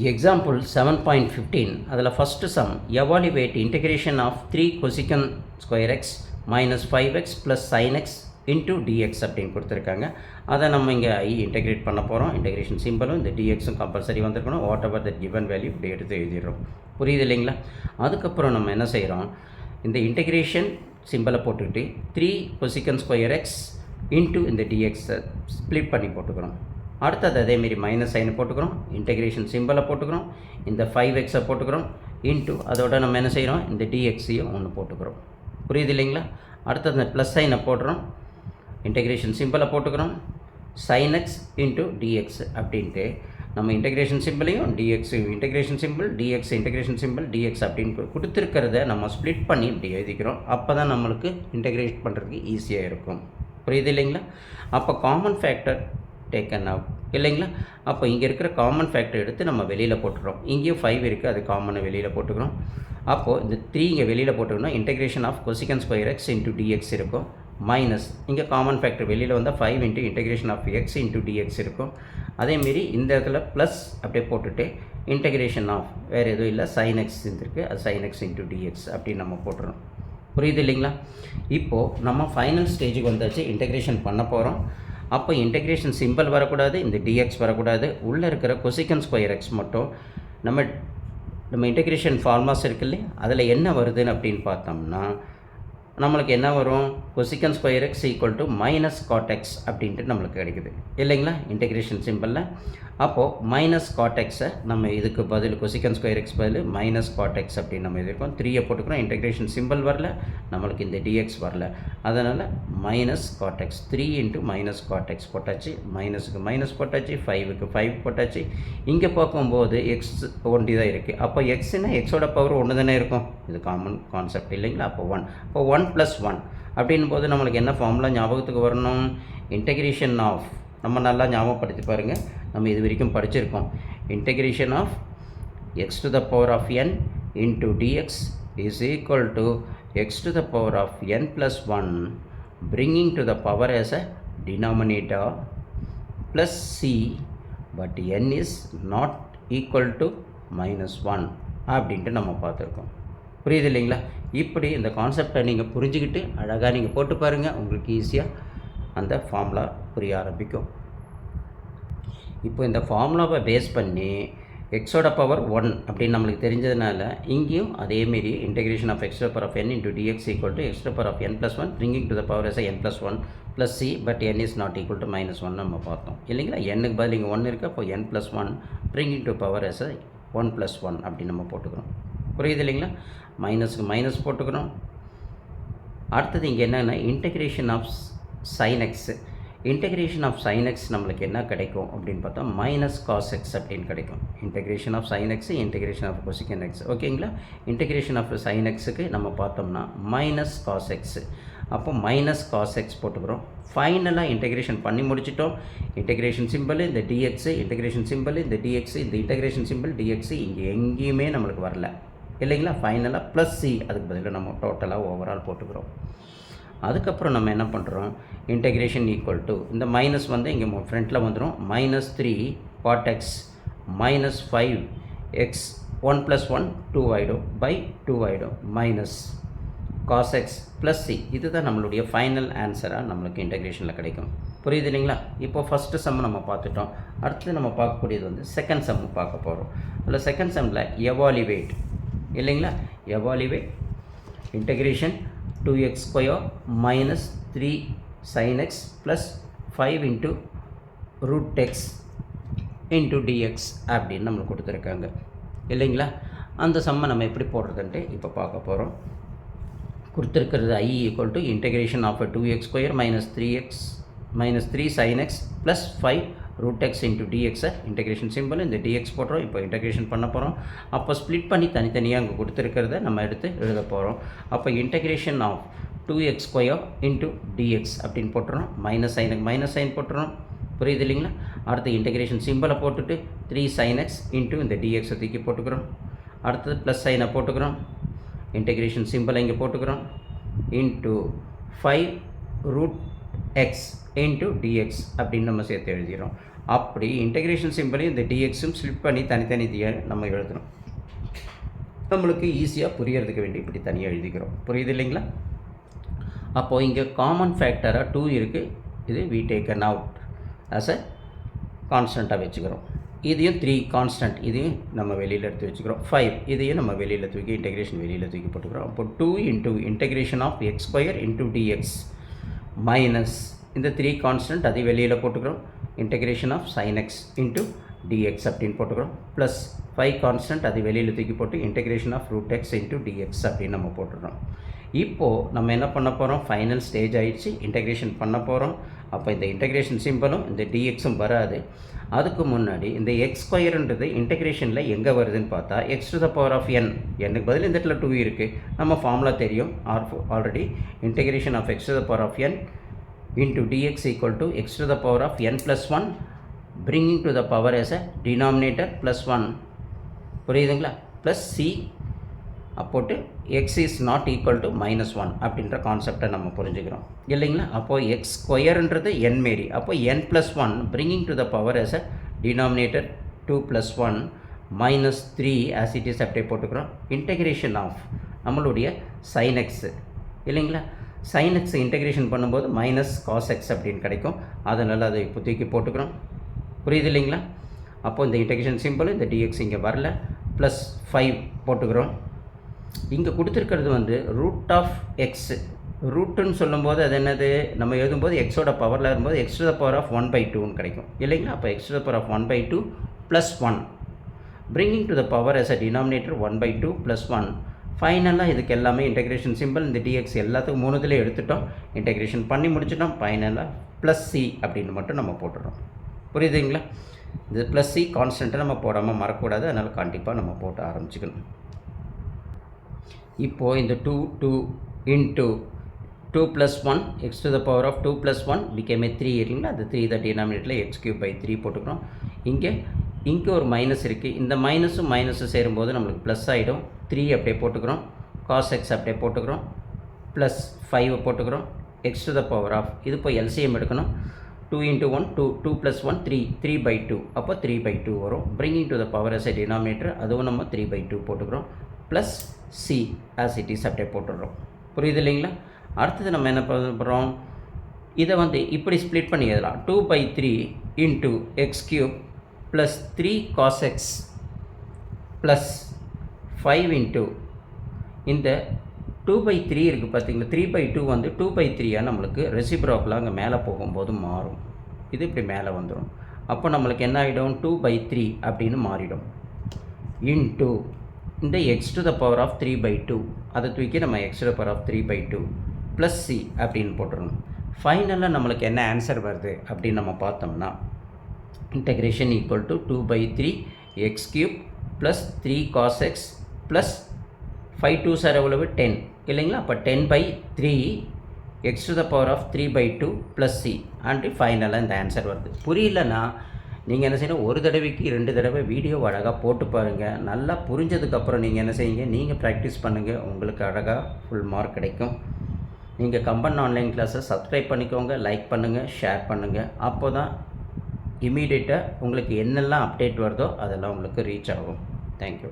Example 7.15 அதில் first some evaluate integration of 3 cosecant square x minus 5x plus sin x into dx அப்படின்னு கொடுத்துருக்காங்க. அதை நம்ம இங்கே இன்டெகிரேட் பண்ண போகிறோம். இன்டெகிரேஷன் சிம்பிளும் இந்த dxும் கம்பல்சரி வந்திருக்கணும். What ever that given value இப்படி எடுத்து எழுதிடுறோம். புரியுது இல்லைங்களா? அதுக்கப்புறம் நம்ம என்ன செய்கிறோம், இந்த இன்டெகிரேஷன் சிம்பிளை போட்டுக்கிட்டு 3 cosecant square x into இந்த dxை ஸ்ப்ளிட் பண்ணி போட்டுக்கிறோம். அடுத்தது அதேமாரி மைனஸ் சைனை போட்டுக்கிறோம், இன்டெகிரேஷன் சிம்பிளை போட்டுக்கிறோம், இந்த 5xை போட்டுக்கிறோம், இன்ட்டு அதோட நம்ம என்ன செய்கிறோம், இந்த dxையும் ஒன்று போட்டுக்கிறோம். புரியுது இல்லைங்களா? அடுத்தது இந்த ப்ளஸ் சைனை போட்டுறோம், இன்டெகிரேஷன் சிம்பிளை போட்டுக்கிறோம், sin x இன்ட்டு dx அப்படின்ட்டு நம்ம இன்டெகிரேஷன் சிம்பிளையும் dxையும் integration simple dx integration simple dx அப்படின்னு கொடுத்துருக்கிறத நம்ம ஸ்ப்ளிட் பண்ணி இப்படி எழுதிக்கிறோம். அப்போ தான் நம்மளுக்கு இன்டெகிரேட் பண்ணுறதுக்கு ஈஸியாக இருக்கும். புரியுது இல்லைங்களா? அப்போ காமன் ஃபேக்டர் டேக்கன் அவுட் இல்லைங்களா? அப்போ இங்கே இருக்கிற காமன் ஃபேக்டர் எடுத்து நம்ம வெளியில் போட்டுக்கிறோம். இங்கேயும் 5 இருக்குது, அது காமனை வெளியில் போட்டுக்கிறோம். அப்போது இந்த 3 இங்கே வெளியில் போட்டுக்கணும். Integration of cosecant square X into dx இருக்கும். மைனஸ் இங்கே காமன் ஃபேக்டர் வெளியில் வந்தால் 5 into integration of X into dx இருக்கும். அதேமாரி இந்த இடத்துல ப்ளஸ் அப்படியே போட்டுட்டு இன்டெகிரேஷன் ஆஃப் வேறு எதுவும் இல்லை, sin x இருக்குது, அது sin x இன்ட்டு டிஎக்ஸ் அப்படின்னு நம்ம போட்டுறோம். புரியுது இல்லைங்களா? இப்போது நம்ம ஃபைனல் ஸ்டேஜுக்கு வந்தாச்சு, இன்டெகிரேஷன் பண்ண போகிறோம். அப்போ இன்டெகிரேஷன் சிம்பிள் வரக்கூடாது, இந்த dx வரக்கூடாது, உள்ளே இருக்கிற cosecant ஸ்கொயர் எக்ஸ் மட்டும் நம்ம இன்டெகிரேஷன் ஃபார்முலாஸ் இருக்கு இல்லையா, அதில் என்ன வருதுன்னு அப்படின்னு பார்த்தோம்னா நம்மளுக்கு என்ன வரும், cosecant square X equal to minus God X அப்படின்ட்டு நம்மளுக்கு கிடைக்குது இல்லைங்களா இன்டெகிரேஷன் சிம்பிளில். அப்போது மைனஸ் காட் எக்ஸை நம்ம இதுக்கு பதில் cosecant ஸ்கொயர் எக்ஸ் பதில் மைனஸ் காட் எக்ஸ் அப்படின்னு நம்ம இருக்கோம். 3யை போட்டுக்கிறோம், இன்டெகிரேஷன் சிம்பிள் வரல, நம்மளுக்கு இந்த dx வரல, அதனால் minus God X 3 into minus God X போட்டாச்சு, மைனஸுக்கு மைனஸ் போட்டாச்சு, 5க்கு 5 போட்டாச்சு. இங்கே பார்க்கும்போது எக்ஸ் ஒண்டி தான் இருக்குது. அப்போ எக்ஸ்னா எக்ஸோட பவர் ஒன்று தானே இருக்கும், இது காமன் கான்செப்ட் இல்லைங்களா? அப்போ 1, இப்போ 1 + 1 அப்படின் போது நம்மளுக்கு என்ன ஃபார்முலா ஞாபகத்துக்கு வரணும், இன்டெகிரேஷன் ஆஃப், நம்ம நல்லா ஞாபகப்படுத்தி பாருங்கள், நம்ம இது வரைக்கும் படிச்சிருக்கோம். Integration of x to the power of n into dx is equal to x to the power of n plus 1 bringing to the power as a denominator plus c, but n is not equal to -1 அப்படின்ட்டு நம்ம பார்த்துருக்கோம். புரியுது இல்லைங்களா? இப்படி இந்த கான்செப்டை நீங்கள் புரிஞ்சுக்கிட்டு அழகாக நீங்கள் போட்டு பாருங்கள், உங்களுக்கு ஈஸியாக அந்த ஃபார்முலா புரிய ஆரம்பிக்கும். இப்போ இந்த ஃபார்முலாவை பேஸ் பண்ணி எக்ஸோட பவர் 1 அப்படின்னு நம்மளுக்கு தெரிஞ்சதுனால இங்கேயும் அதேமாரி integration of x to the power of n into dx equal to x to the power of n plus 1 bringing to the power as a n plus 1 plus c, but n is not equal to -1 நம்ம பார்த்தோம் இல்லைங்களா? nக்கு பதில் இங்கே 1 இருக்குது, அப்போ n plus 1 bringing to power as a 1 plus 1 அப்படி நம்ம போட்டுக்கிறோம். புரியுது இல்லைங்களா? மைனஸுக்கு மைனஸ் போட்டுக்கிறோம். அடுத்தது இங்கே என்னென்னா integration of sin x, integration of sin x நம்மளுக்கு என்ன கிடைக்கும் அப்படின்னு பார்த்தா மைனஸ் காஸ் எக்ஸ் அப்படின்னு கிடைக்கும். Integration of sin x, integration of cosecant x, ஓகேங்களா? இன்டெகிரேஷன் ஆஃப் sin xக்கு நம்ம பார்த்தோம்னா மைனஸ் காஸ் எக்ஸ், அப்போ மைனஸ் காஸ் எக்ஸ் போட்டுக்கிறோம். ஃபைனலாக இன்டெகிரேஷன் பண்ணி முடிச்சிட்டோம். இன்டெகிரேஷன் சிம்பிள் இந்த dx, இன்டெகிரேஷன் சிம்பிள் இந்த dx, இந்த இன்டெகிரேஷன் சிம்பிள் dx இங்கே எங்கேயுமே நம்மளுக்கு வரல இல்லைங்களா? ஃபைனலாக ப்ளஸ் சி, அதுக்கு பதிலாக நம்ம டோட்டலாக ஓவரால் போட்டுக்கிறோம். அதுக்கப்புறம் நம்ம என்ன பண்ணுறோம், இன்டெகிரேஷன் ஈக்குவல் டு இந்த மைனஸ் வந்து இங்கே ஃப்ரண்ட்டில் வந்துடும், -3 cot x -5 x 1 + 1 2 ஆகிடும், பை 2 ஆகிடும், minus cos X plus C. இதுதான் நம்மளுடைய ஃபைனல் ஆன்சராக நம்மளுக்கு இன்டெகிரேஷனில் கிடைக்கும். புரியுது இல்லைங்களா? இப்போ ஃபஸ்ட்டு சம் நம்ம பார்த்துட்டோம். அடுத்து நம்ம பார்க்கக்கூடியது வந்து செகண்ட் சம்மு பார்க்க போகிறோம். அதில் செகண்ட் சம்மில் எவாலுவேட் இல்லைங்களா, evaluate integration 2x square minus 3 sin x plus 5 into root x into dx அப்படின்னு நம்மளுக்கு கொடுத்துருக்காங்க இல்லைங்களா? அந்த சம்மை நம்ம எப்படி போடுறதுன்ட்டு இப்போ பார்க்க போகிறோம். கொடுத்துருக்கிறது i equal to integration of a 2x square minus 3 sin x plus 5 root x into dx integration simple இந்த dx போடுறோம். இப்போ இன்டெகிரேஷன் பண்ண போகிறோம். அப்போ ஸ்ப்ளிட் பண்ணி தனித்தனியாக அங்கே கொடுத்துருக்கிறத நம்ம எடுத்து எழுத போகிறோம். அப்போ integration of 2x square into dx அப்படின்னு போட்டுறோம். மைனஸ் சைனுக்கு மைனஸ் சைன் போட்டுறோம். புரியுது இல்லைங்களா? அடுத்து இன்டெகிரேஷன் சிம்பிளை போட்டுட்டு 3 sin x இன்ட்டு இந்த dxை தூக்கி போட்டுக்கிறோம். அடுத்தது ப்ளஸ் சைனை போட்டுக்கிறோம், இன்டெகிரேஷன் சிம்பிளை இங்கே போட்டுக்கிறோம், into 5 root x into dx அப்படின்னு நம்ம சேர்த்து எழுதிடுறோம். அப்படி இன்டெகிரேஷன் சிம்பிளையும் இந்த டிஎக்ஸும் ஸ்லிப் பண்ணி தனித்தனி நம்ம எழுதணும். நம்மளுக்கு ஈஸியாக புரியறதுக்கு வேண்டி இப்படி தனியாக எழுதிக்கிறோம். புரியுது இல்லைங்களா? அப்போது இங்கே காமன் ஃபேக்டராக 2 இருக்குது. இது we taken out as a கான்ஸ்டண்ட்டாக வச்சுக்கிறோம். இதையும் 3 கான்ஸ்டன்ட், இதையும் நம்ம வெளியில் எடுத்து வச்சுக்கிறோம். 5 இதையும் நம்ம வெளியில் தூக்கி இன்டெகிரேஷன் வெளியில் தூக்கி போட்டுக்கிறோம். அப்போ 2 into integration of X square into dx minus இந்த 3 கான்ஸ்டன்ட் அதை வெளியில் போட்டுக்கிறோம். Integration of sine X into dx அப்படின்னு போட்டுக்கிறோம். ப்ளஸ் 5 கான்ஸ்டன்ட் அதை வெளியில் தூக்கி போட்டு integration of root X into dx அப்படின்னு நம்ம போட்டுடுறோம். இப்போது நம்ம என்ன பண்ண போகிறோம்? ஃபைனல் ஸ்டேஜ் ஆகிடுச்சு, இன்டெகிரேஷன் பண்ண போகிறோம். அப்போ இந்த இன்டெகிரேஷன் சிம்பிளும் இந்த டிஎக்ஸும் வராது. அதுக்கு முன்னாடி இந்த எக்ஸ் ஸ்கொயருன்றது இன்டெகிரேஷனில் எங்கே வருதுன்னு பார்த்தா x to the power of n, எனக்கு பதில் இந்த இடத்துல 2 இருக்குது. நம்ம ஃபார்முலா தெரியும் already. Integration of x to the power of n into dx equal to x to the power of n plus 1 bringing to the power as a denominator plus 1. புரியுதுங்களா? Plus c அப்போட்டு x is not equal to -1 அப்படின்ற கான்செப்டை நம்ம புரிஞ்சுக்கிறோம் இல்லைங்களா? அப்போது X ஸ்கொயருன்றது என் மாரி, அப்போ n + 1 bringing to the power as a denominator 2 + 1 -3 as it is அப்படியே போட்டுக்கிறோம். இன்டெகிரேஷன் ஆஃப் நம்மளுடைய sin x இல்லைங்களா? sin x இன்டெகிரேஷன் பண்ணும்போது -cos x அப்படின்னு கிடைக்கும். அதனால் அதை இப்போ தூக்கி போட்டுக்கிறோம். புரியுது இல்லைங்களா? அப்போது இந்த இன்டெகிரேஷன் சிம்பிள் இந்த dx இங்கே வரல. ப்ளஸ் 5 போட்டுக்கிறோம். இங்கே கொடுத்துருக்கிறது வந்து ரூட் ஆஃப் எக்ஸ். ரூட்டுன்னு சொல்லும்போது அது என்னது? நம்ம எழுதும்போது எக்ஸோட பவரில் இருக்கும்போது x to the power of 1/2ன்னு கிடைக்கும் இல்லைங்களா? அப்போ x to the power of 1/2 plus 1 bringing to the power as a denominator 1/2 plus 1. ஃபைனலாக இதுக்கு எல்லாமே இன்டெகிரேஷன் சிம்பிள் இந்த டிஎக்ஸ் எல்லாத்துக்கும் 3 எடுத்துட்டோம். இன்டெகிரேஷன் பண்ணி முடிச்சிட்டோம். ஃபைனலாக ப்ளஸ் சி அப்படின்னு மட்டும் நம்ம போட்டுடுறோம். புரியுதுங்களா? இது ப்ளஸ் சி கான்ஸ்டன்ட்டை நம்ம போடாமல் மறக்கக்கூடாது. அதனால் கண்டிப்பாக நம்ம போட்டு ஆரம்பிச்சுக்கணும். இப்போது இந்த 2 into 2 + 1 X to the power of 2 + 1 became a 3 இருக்குங்களா? அந்த 3 த டினாமினேட்டரில் x³/3 போட்டுக்கிறோம். இங்கே ஒரு மைனஸ் இருக்குது. இந்த மைனஸும் சேரும்போது நம்மளுக்கு ப்ளஸ் ஆகிடும். 3 அப்படியே போட்டுக்கிறோம். cos x அப்படியே போட்டுக்கிறோம். ப்ளஸ் 5 போட்டுக்கிறோம். X to the power of இது இப்போ எல்சிஎம் எடுக்கணும். 2 × 1 2 + 1 3 3/2 அப்போ 3/2 வரும். Bringing to the power as a denominator அதுவும் நம்ம 3/2 போட்டுக்கிறோம். Plus see as it is அப்படியே போட்டுடுறோம். புரியுது இல்லைங்களா? அடுத்தது நம்ம என்ன பண்ணுறோம்? இதை வந்து இப்படி ஸ்ப்ளிட் பண்ணி எழுதலாம். 2/3 into x³ plus 3 cos x plus 5 into இந்த 2/3 இருக்குது பார்த்தீங்களா? 3/2 வந்து 2/3 நம்மளுக்கு ரெசிப்ரோக்கலாக அங்கே மேலே போகும்போது மாறும். இது இப்படி மேலே வந்துடும். அப்போ நம்மளுக்கு என்ன ஆகிடும்? 2/3 அப்படின்னு மாறிடும். இன்ட்டு இந்த X to the power of 3/2 அதை தூக்கி நம்ம X to the power of 3/2 plus C அப்படின்னு போட்டுடணும். ஃபைனலாக நம்மளுக்கு என்ன ஆன்சர் வருது அப்படின்னு நம்ம பார்த்தோம்னா integration equal to 2/3 x³ plus 3 cos x plus 5 2s are எவ்வளவு 10 இல்லைங்களா? அப்போ 10/3 X to the power of 3/2 plus C and ஃபைனலாக இந்த ஆன்சர் வருது. புரியலன்னா நீங்கள் என்ன செய்யணும்? ஒரு தடவைக்கு 2 தடவை வீடியோ அழகாக போட்டு பாருங்கள். நல்லா புரிஞ்சதுக்கப்புறம் நீங்கள் என்ன செய்யுங்க? நீங்கள் ப்ராக்டிஸ் பண்ணுங்கள். உங்களுக்கு அழகாக ஃபுல் மார்க் கிடைக்கும். நீங்கள் கம்பன் ஆன்லைன் கிளாஸை சப்ஸ்கிரைப் பண்ணிக்கோங்க, லைக் பண்ணுங்கள், ஷேர் பண்ணுங்கள். அப்போ தான் இமீடியட்டாக உங்களுக்கு என்னெல்லாம் அப்டேட் வருதோ அதெல்லாம் உங்களுக்கு ரீச் ஆகும். தேங்க்யூ.